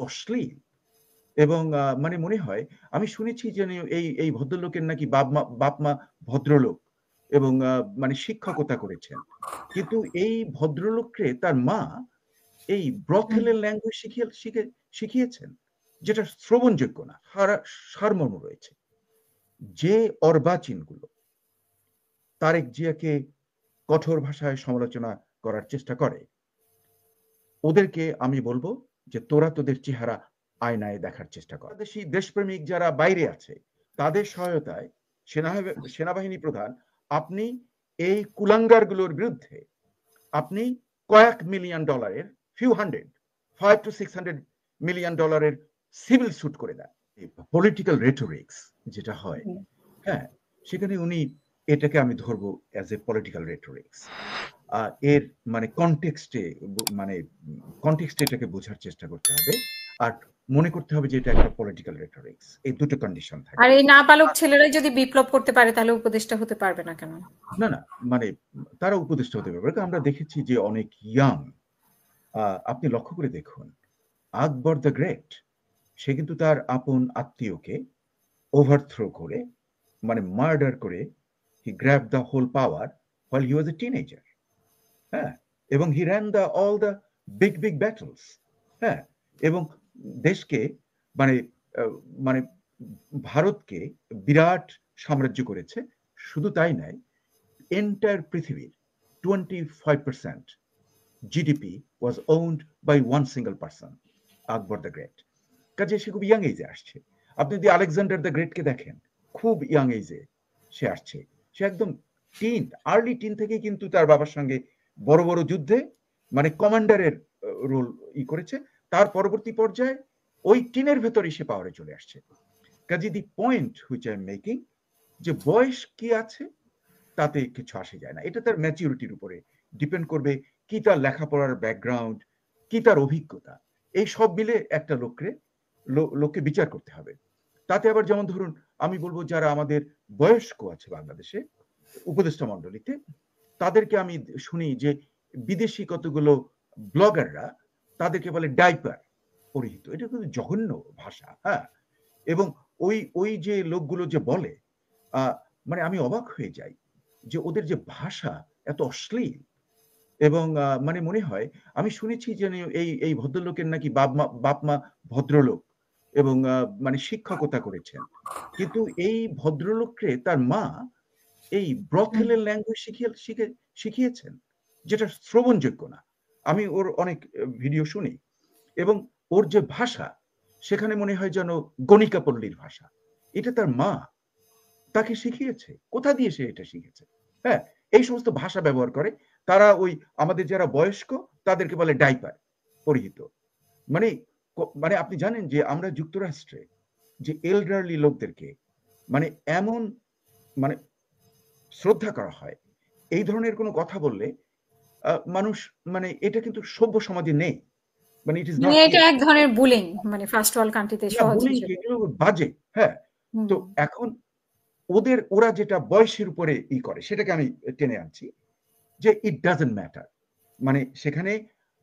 অশ্লীল এবং মানে মনে হয় আমি শুনেছি যে এই ভদ্রলোকের নাকি বাপ মা ভদ্রলোক এবং মানে শিক্ষকতা করেছেন, কিন্তু এই ভদ্রলোককে তার মা এই ব্রথেলের ল্যাঙ্গুয়েজ শিখিয়েছেন, যেটা শ্রবণযোগ্য না, সারমর্ম রয়েছে। যে অর্বাচীনগুলো তারেক জিয়াকে কঠোর ভাষায় সমালোচনা করার চেষ্টা করে, ওদেরকে আমি বলবো যে তোরা তোদের চেহারা আয়নায় দেখার চেষ্টা কর। দেশি দেশপ্রেমিক যারা বাইরে আছে তাদের সহায়তায় সেনাবাহিনী প্রধান আপনি এই কুলাঙ্গারগুলোর বিরুদ্ধে আপনি কয়েক মিলিয়ন ডলারের few hundred $500 to $600 million civil sweet করে দেন। পলিটিক্যাল রেটোরিক্স যেটা হয়, হ্যাঁ, সেখানে উনি এটাকে আমি ধরবো অ্যাজ এ পলিটিক্যাল রেটোরিক্স। এর মানে কনটেক্সটে এটাকে বোঝার চেষ্টা করতে হবে আর মনে করতে হবে যে এটা একটা পলিটিক্যাল রেটোরিক্স। এই দুটো কন্ডিশন থাকে। আর এই নাবালক ছেলেরাই যদি বিপ্লব করতে পারে তাহলে উপদেষ্টা হতে পারবে না কেন? না মানে তারা উপদেষ্টা হতে পারবে, কারণ আমরা দেখেছি যে অনেক ইয়াং, আপনি লক্ষ্য করে দেখুন আকবর দ্য গ্রেট, সে কিন্তু তার আপন আত্মীয়কে ওভারথ্রো করে মানে মার্ডার করে he grab the whole power while he was a teenager, হ্যাঁ, এবং he ran all the big battles, হ্যাঁ, এবং দেশকে মানে মানে ভারতকে বিরাট সাম্রাজ্য করেছে। শুধু তাই নয়, এন্টায়ার পৃথিবীর 25% GDP was owned by one single person, Akbar the great. কাজে সে খুব ইয়াং এজে আসছে। আপনি যদি আলেকজান্ডার দ্য গ্রেটকে দেখেন, খুব ইয়াং এজে সে আসছে, সে একদম আর্লি টিন থেকে কিন্তু তার বাবার সঙ্গে বড় বড় যুদ্ধে মানে কমান্ডারের রোল করেছে। তার পরবর্তী পর্যায়ে ওই টিনের ভেতরে সে পাওয়ারে চলে আসছে। কাজে the point which I am making, যে বয়স কি আছে তাতে কিছু আসে যায় না, এটা তার ম্যাচিউরিটির উপরে ডিপেন্ড করবে, কি তার লেখাপড়ার ব্যাকগ্রাউন্ড, কি তার অভিজ্ঞতা, এই সব মিলে একটা লোককে বিচার করতে হবে। তাতে আবার যেমন ধরুন আমি বলবো যারা আমাদের বয়স্ক আছে বাংলাদেশে উপদেষ্টা মণ্ডলীতে, তাদেরকে আমি শুনি যে বিদেশি কতগুলো ব্লগাররা তাদেরকে বলে ডাইপার পরিহিত, এটা কিন্তু জঘন্য ভাষা, হ্যাঁ। এবং ওই যে লোকগুলো যে বলে মানে আমি অবাক হয়ে যাই যে ওদের যে ভাষা এত অশ্লীল এবং মানে মনে হয় আমি শুনেছি যে এই ভদ্রলোকের নাকি বাপ মা ভদ্রলোক এবং মানে শিক্ষকতা করেছেন, কিন্তু এই ভদ্রলোককে তার মা এই ব্রথেলের ল্যাঙ্গুয়েজ শিখিয়েছেন, যেটা শ্রবণযোগ্য না। আমি ওর অনেক ভিডিও শুনি এবং ওর যে ভাষা সেখানে মনে হয় যেন গণিকা পল্লীর ভাষা। এটা তার মা তাকে শিখিয়েছে, কোথা দিয়ে সে এটা শিখেছে? হ্যাঁ, এই সমস্ত ভাষা ব্যবহার করে তারা। ওই আমাদের যারা বয়স্ক তাদেরকে বলে ডাইপার পরিহিত। মানে মানে আপনি জানেন যে আমরা যুক্তরাষ্ট্রে যে এলডারলি লোকদেরকে মানে এমন মানে শ্রদ্ধা করা হয়, এই ধরনের কোনো কথা বললে মানুষ মানে এটা কিন্তু সভ্য সমাজে নেই। মানে ইট ইজ নট, এটা এক ধরনের বুলিং, মানে ফার্স্ট ওয়ার্ল্ড কান্ট্রিতে সহজ হিসেবে বাজে, হ্যাঁ। তো এখন ওরা যেটা বয়সের উপরে করে সেটাকে আমি টেনে আনছি যে ইট ডাজন্ট ম্যাটার, মানে সেখানে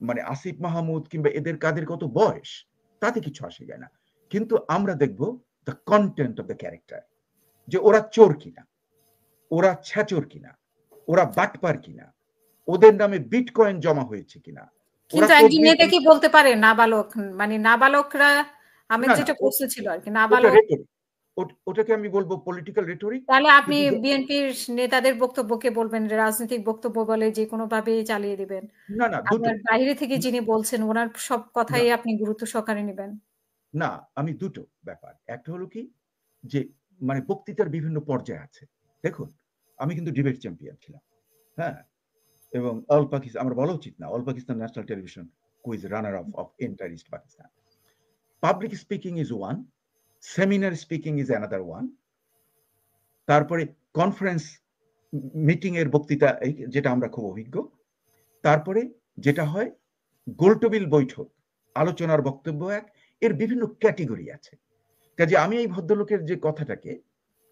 মানে আসিফ মাহমুদ কিংবা এদের কাদের কত বয়স তাতে কিছু আসে যায় না, কিন্তু আমরা দেখব the content of the character, যে ওরা চোর কিনা, ওরা ছ্যাচোর কিনা, ওরা বাটপার কিনা, ওদের নামে বিটকয়েন জমা হয়েছে কিনা। কিন্তু একজন নেতা কি বলতে পারে নাবালক, মানে নাবালকরা, আমি যেটা প্রশ্ন ছিল আর কি, নাবালক, ওটাকে আমি বলবো পলিটিক্যাল রেটরিক। তাহলে আপনি বিএনপির নেতাদের বক্তব্যকে বলবেন রাজনৈতিক বক্তব্য বলে যে কোনো ভাবে চালিয়ে দিবেন? না আপনার বাইরে থেকে যিনি বলছেন ওনার সব কথাই আপনি গুরুত্ব সহকারে নেবেন? না, আমি দুটো ব্যাপার। একটা হলো কি যে মানে বক্তৃতার বিভিন্ন পর্যায়ে আছে। দেখুন আমি কিন্তু ডিবেট চ্যাম্পিয়ন ছিলাম, হ্যাঁ, এবং অল পাকিস্তান, আমার বলা উচিত না, all Pakistan national television quiz runner of entire east Pakistan. Public speaking is one, seminar speaking is another one, তারপরে কনফারেন্স মিটিং এর বক্তৃতা যেটা আমরা খুব অভিজ্ঞ, তারপরে যেটা হয় গোলটেবিল বৈঠক, আলোচনার বক্তব্য এক, এর বিভিন্ন ক্যাটেগরি আছে। কাজে আমি এই ভদ্রলোকের যে কথাটাকে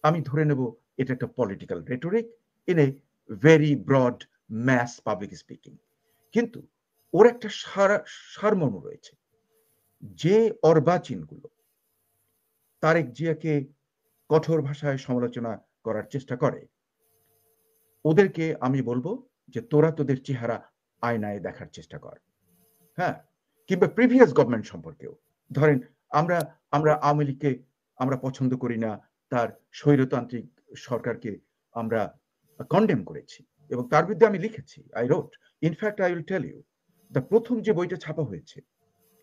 আমি ধরে নেব এটা একটা political rhetoric in a very broad mass public speaking, কিন্তু ওর একটা সারমর্ম রয়েছে। যে অর্বাচীনগুলো তারেক জিয়াকে কঠোর ভাষায় সমালোচনা করার চেষ্টা করে, ওদেরকে আমি বলবো যে তোরা তোদের চেহারা আয়নায় দেখার চেষ্টা কর। হ্যাঁ, কিংবা প্রিভিয়াস গভর্নমেন্ট সম্পর্কেও ধরেন আমরা আমরা আওয়ামী লীগকে আমরা পছন্দ করি না, তার স্বৈরতান্ত্রিক সরকারকে আমরা কন্ডেম করেছি এবং তার বিরুদ্ধে আমি লিখেছি, I wrote. In fact I will tell you, the প্রথম যে বইটা ছাপা হয়েছে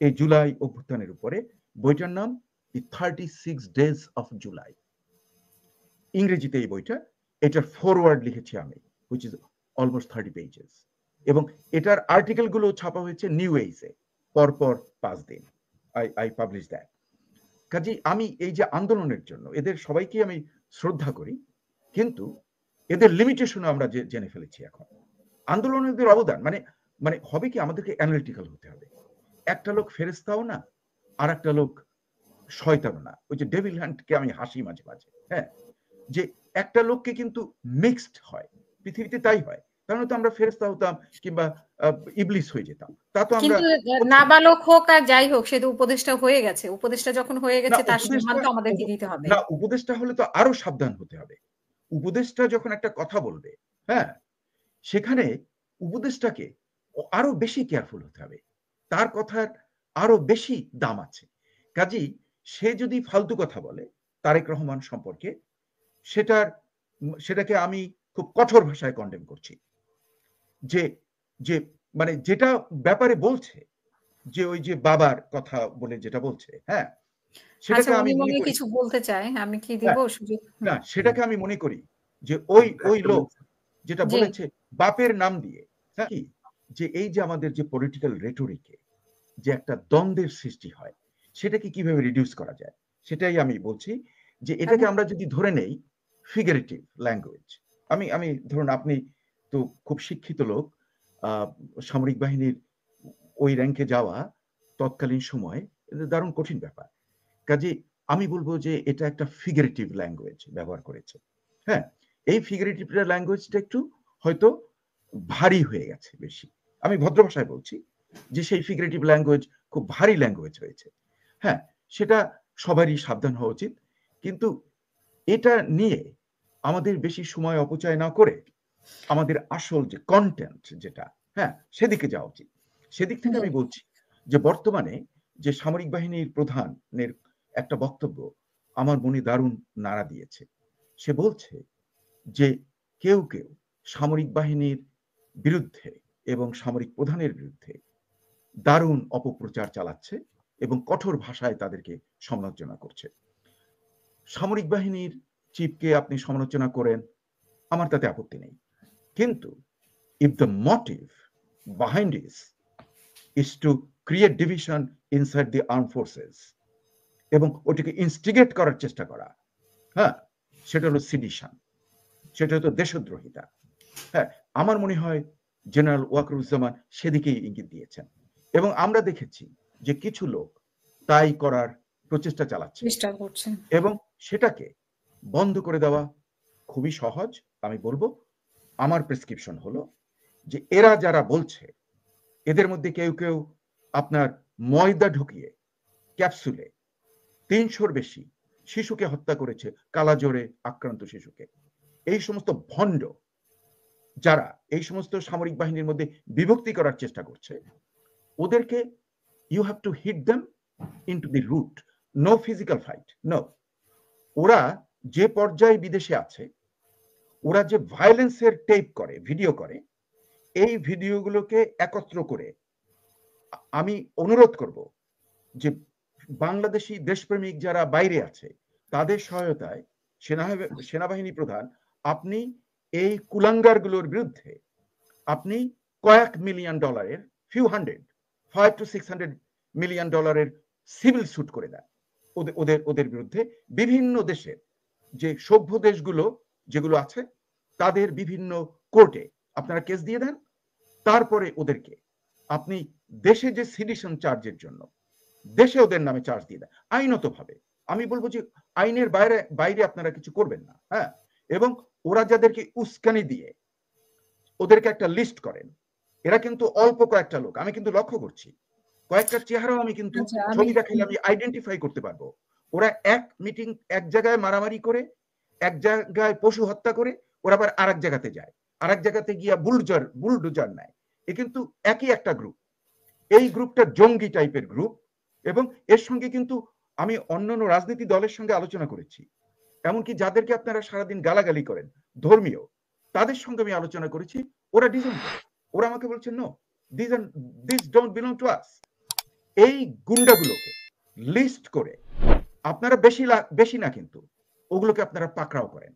এই জুলাই অভ্যুত্থানের উপরে, বইটার নাম দি 36 Days of July। ইংরেজিতে এই বইটা, এটার ফরওয়ার্ড লিখেছি আমি, হুইচ ইজ অলমোস্ট 30 পেজেস, এবং এটার আর্টিকেল গুলো ছাপা হয়েছে নিউ এজে পরপর 5 দিন। I publish that. কাজেই আমি এই যে আন্দোলনের জন্য এদের সবাইকে আমি শ্রদ্ধা করি, কিন্তু এদের লিমিটেশন আমরা জেনে ফেলেছি এখন। আন্দোলনের অবদান মানে মানে হবে কি, আমাদেরকে অ্যানালিটিক্যাল হতে হবে। একটা লোক ফেরেস্তাও না, আর একটা লোক শয়তানও না। ওই যে ডেভিল হ্যান্ডকে আমি হাসি মাঝে মাঝে, হ্যাঁ, যে একটা লোককে কিন্তু মিক্সড হয়, পৃথিবীতে তাই হয়। তাহলে তো আমরা ফেরেস্তা হতাম কিংবা ইবলিস হয়ে যেতাম, তা তো আমরা। কিন্তু নাবালক হোক আর যাই হোক, সে তো উপদেষ্টা হয়ে গেছে। উপদেষ্টা যখন হয়ে গেছে তার সম্মান তো আমাদেরকে দিতে হবে। না, উপদেষ্টা হলে তো আরো সাবধান হতে হবে। উপদেষ্টা যখন একটা কথা বলবে, হ্যাঁ, সেখানে উপদেষ্টাকে আরো বেশি কেয়ারফুল হতে হবে, তার কথার আরো বেশি দাম আছে। কাজেই সে যদি ফালতু কথা বলে তারেক রহমান সম্পর্কে, সেটাকে আমি খুব কঠোর ভাষায় কন্ডেম করছি। যে যে মানে যেটা ব্যাপারে বলছে, যে ওই যে বাবার কথা বলে যেটা বলছে, হ্যাঁ, সেটাকে আমি মনে করি কিছু বলতে চাই, আমি কি দিব সুযোগ? না, সেটাকে আমি মনে করি যে ওই লোক যেটা বলেছে বাপের নাম দিয়ে, হ্যাঁ, কি যে এই যে আমাদের যে পলিটিক্যাল রেটরিকে যে একটা দ্বন্দ্বের সৃষ্টি হয়, সেটাকে কিভাবে রিডিউস করা যায়, সেটাই আমি বলছি। যে এটাকে আমরা যদি ধরে নেই ফিগারেটিভ ল্যাঙ্গুয়েজ, আমি ধরুন আপনি তো খুব শিক্ষিত লোক, সামরিক বাহিনীর ওই র্যাঙ্কে যাওয়া তৎকালীন সময় দারুণ কঠিন ব্যাপার। কাজে আমি বলবো যে এটা একটা ফিগারেটিভ ল্যাঙ্গুয়েজ ব্যবহার করেছে। হ্যাঁ, এই ফিগারেটিভ ল্যাঙ্গুয়েজটা একটু হয়তো ভারী হয়ে গেছে বেশি। আমি ভদ্র ভাষায় বলছি যে সেই ফিগারেটিভ ল্যাঙ্গুয়েজ খুব ভারী ল্যাঙ্গুয়েজ হয়েছে। হ্যাঁ, সেটা সবারই সাবধান হওয়া উচিত। কিন্তু এটা নিয়ে আমাদের বেশি সময় অপচয় না করে আমাদের আসল যে কন্টেন্ট যেটা, হ্যাঁ, সেদিকে যাওয়া উচিত। সেদিক থেকে আমি বলছি যে বর্তমানে যে সামরিক বাহিনীর প্রধানের একটা বক্তব্য আমার মনে দারুণ নাড়া দিয়েছে। সে বলছে যে কেউ কেউ সামরিক বাহিনীর বিরুদ্ধে এবং সামরিক প্রধানের বিরুদ্ধে দারুণ অপপ্রচার চালাচ্ছে এবং কঠোর ভাষায় তাদেরকে সমালোচনা করছে। সামরিক বাহিনীর চিফকে আপনি সমালোচনা করেন, আমার তাতে আপত্তি নেই, কিন্তু if the motive behind this is to create division inside the armed forces এবং ওটাকে ইনস্টিগেট করার চেষ্টা করা, হ্যাঁ, সেটা হলো সিডিশন, সেটা হলো দেশদ্রোহিতা। হ্যাঁ, আমার মনে হয় জেনারেল ওয়াকারুজ্জামান সেদিকেই ইঙ্গিত দিয়েছেন এবং আমরা দেখেছি যে কিছু লোক তাই করার প্রচেষ্টা চালাচ্ছে এবং সেটাকে বন্ধ করে দেওয়া খুবই সহজ। আমি বলবো আমার প্রেসক্রিপশন হলো যে এরা যারা বলছে, এদের মধ্যে কেউ কেউ আপনার ময়দা ঢুকিয়ে ক্যাপসুলে 300-র বেশি শিশুকে হত্যা করেছে, কালাজ্বরে আক্রান্ত শিশুকে। এই সমস্ত ভণ্ড যারা এই সমস্ত সামরিক বাহিনীর মধ্যে বিভক্তি করার চেষ্টা করছে, ওদেরকে you have to hit them into the root. No physical fight, no. ওরা যে পর্যায়ে বিদেশে আছে, ওরা যে ভায়োলেন্সের টেপ করে, ভিডিও করে, এই ভিডিওগুলোকে একত্র করে আমি অনুরোধ করব যে বাংলাদেশি দেশপ্রেমিক যারা বাইরে আছে তাদের সহায়তায় সেনাবাহিনী প্রধান আপনি এই কুলাঙ্গারগুলোর বিরুদ্ধে আপনি কয়েক মিলিয়ন ডলারের, few hundred, $500 to $600 million civil sweet করে দেন ওদের বিরুদ্ধে। বিভিন্ন দেশের যে সভ্য দেশগুলো যেগুলো আছে তাদের বিভিন্ন কোর্টে আপনারা কেস দিয়ে দেন। তারপরে ওদেরকে আপনি দেশে যে সিডিশন চার্জের জন্য দেশে ওদের নামে চার্জ দিয়ে দেন আইনতভাবে। আমি বলবো যে আইনের বাইরে আপনারা কিছু করবেন না। হ্যাঁ, এবং ওরা যাদেরকে উস্কানি দিয়ে ওদেরকে একটা লিস্ট করেন। এরা কিন্তু অল্প কয়েকটা লোক, আমি কিন্তু লক্ষ্য করছি কয়েকটার চেহারাও আমি কিন্তু আচ্ছা, আমি ছবি দেখাইলে আমি আইডেন্টিফাই করতে পারবো। ওরা এক জায়গায় মারামারি করে, এক জায়গায় পশু হত্যা করে, ওরা আবার আরেক জায়গাতে যায়, আরেক জায়গাতে গিয়া বুলডোজার নেয়। এ কিন্তু একই একটা গ্রুপ। এই গ্রুপটা জঙ্গি টাইপের গ্রুপ, এবং এর সঙ্গে কিন্তু আমি অন্যান্য রাজনীতি দলের সঙ্গে আলোচনা করেছি, এমনকি যাদেরকে আপনারা সারাদিন গালাগালি করেন ধর্মীয়, তাদের সঙ্গে আমি আলোচনা করেছি। ওরা ডিজাইন করে, ওরা আমাকে বলছে no, this don't belong to us. এই গুন্ডাগুলোকে লিস্ট করে আপনারা বেশি না, কিন্তু ওগুলোকে আপনারা পাকড়াও করেন।